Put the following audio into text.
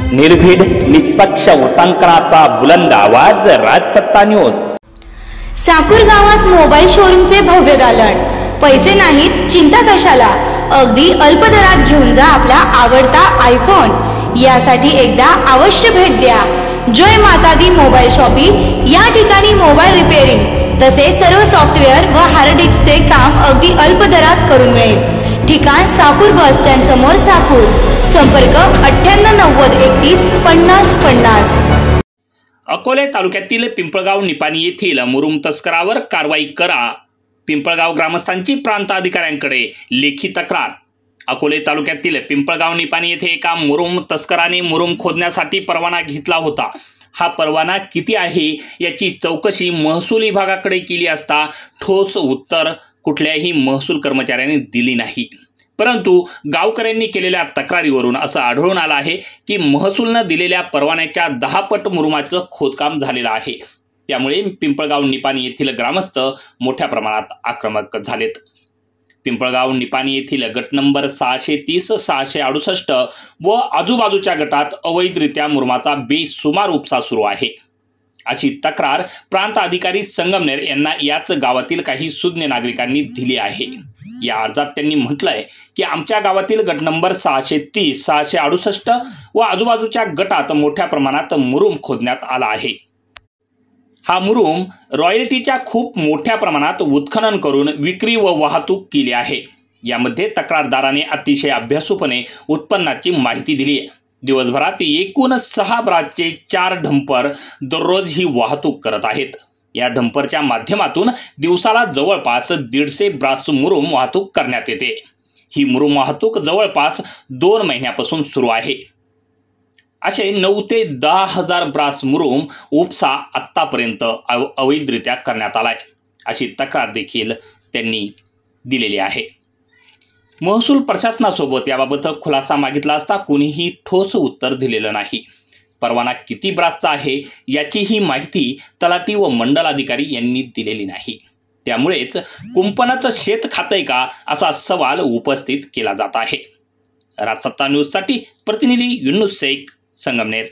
निर्भीड निष्पक्ष उटंकनाचा बुलंद आवाज, राजसत्ता न्यूज। साकूर गावात मोबाईल शोरूमचे भव्य दालन। पैसे नाहीत, चिंता कशाला, अगदी अल्प दरात घेऊन जा आपला आवडता आयफोन। यासाठी एकदा अवश्य भेट द्या जय माता दी मोबाईल शॉपिंग। या ठिकाणी मोबाईल रिपेअरिंग तसे सर्व सॉफ्टवेअर व हार्ड डिस्कचे काम अगदी अल्प दरात करून मिळेल। ठिकाण साकूर बस स्टँड समोर साकूर। संपर्क 9890315050। अकोले तालुक्यातील पिंपळगाव निपाणी येथील मुरुम तस्करावर कारवाई करा। पिंपळगाव ग्रामस्थांची प्रांत अधिकाऱ्यांकडे लेखी तक्रार। अकोले तालुक्यातील पिंपळगाव निपाणी येथे एका मुरुम तस्कराने मुरुम खोदण्यासाठी परवाना घेतला होता। हा परवाना किती आहे याची चौकशी महसूल विभागाकडे केली असता ठोस उत्तर कुठल्याही महसूल कर्मचाऱ्यांनी दिली नाही। परंतु गावकऱ्यांनी केलेल्या तक्रारीवरून असं आढळून आलं आहे की महसूलनं दिलेल्या परवान्याच्या 10 पट मुरुमाचं खोदकाम झालेलं आहे। त्यामुळे पिंपळगाव निपाणी येथील ग्रामस्थ मोठ्या प्रमाणात आक्रमक झालेत। पिंपळगाव निपाणी येथील गट नंबर 630, 668 व आजूबाजूच्या गटात अवैधरित्या मुरुमाचा बेसुमार उपसा सुरू आहे, अशी तक्रार प्रांत अधिकारी संगमनेर यांना याच गावातील काही सुज्ञ नागरिकांनी दिली आहे। या अर्जात त्यांनी म्हटलंय की आमच्या गावातील गट नंबर 630, 668 व आजूबाजूच्या गटात मोठ्या प्रमाणात मुरुम खोदण्यात आला आहे। हा मुरुम रॉयल्टीच्या खूप मोठ्या प्रमाणात उत्खनन करून विक्री व वाहतूक केली आहे। यामध्ये तक्रारदाराने अतिशय अभ्यासूपणे उत्पन्नाची माहिती दिली आहे। दिवसभरात एकूण 6 ब्रासचे 4 डंपर दररोज ही वाहतूक करत आहेत। या डंपरच्या माध्यमातून दिवसाला जवळपास 150 ब्रास मुरुम वाहतूक करण्यात येते। ही मुरुम वाहतूक जवळपास 2 महिन्यापासून सुरू आहे। असे 9 ते 10 हजार ब्रास मुरुम उपसा आत्तापर्यंत अवैधरित्या करण्यात आलाय, अशी तक्रार देखील त्यांनी दिलेली आहे। महसूल प्रशासनासोबत याबाबत खुलासा मागितला असता कोणीही ठोस उत्तर दिलेलं नाही। परवाना किती ब्रासचा आहे याचीही माहिती तलाठी व मंडल अधिकारी यांनी दिलेली नाही। त्यामुळेच कुंपणाचं शेत खातंय का असा सवाल उपस्थित केला जात आहे। राजसत्ता न्यूजसाठी प्रतिनिधी युनुस शेख, संगमनेर।